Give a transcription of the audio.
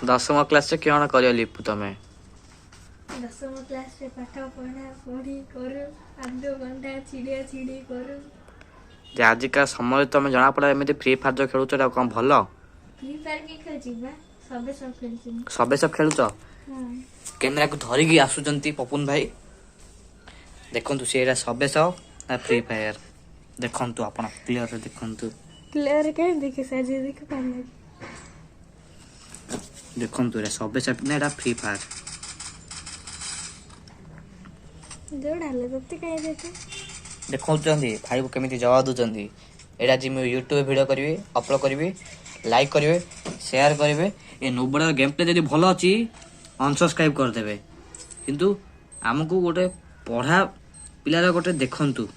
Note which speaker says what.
Speaker 1: दशम क्लास से क्या कर लिपु तमें
Speaker 2: दशम क्लास रे पाठ पढ़ा पढ़ी करू आदो घंटा चिड़िया चिड़ी करू
Speaker 1: जे आजिका समय तुम जना पड़ा एमती फ्री फायर जो खेलुच कौन भल
Speaker 2: फ्री फायर के खेलची बा सबे सब खेलची
Speaker 1: सबे सब खेलुच
Speaker 2: हां
Speaker 1: कैमेरा को धरिकी आसुचंती पपुन भाई देखंतु सेरा सबे सब फ्री फायर देखंतु आपण क्लियर देखंतु
Speaker 2: क्लियर के देखे साजे देख पाले
Speaker 1: देखंतु रे सबे सब नेडा फ्री फायर
Speaker 2: जोड़ाले तते काई देखे
Speaker 1: देखौचंदी भाई को केमिति जवाब दोचंदी एडा जी मैं यूट्यूब वीडियो करबी अपलोड करबी लाइक करेंगे शेयर करेंगे ये नोबड़ा गेम प्ले जब भल अच्छी अनसब्सक्राइब करदे किंतु आमको गोटे पढ़ा पिलार गोटे देखंतु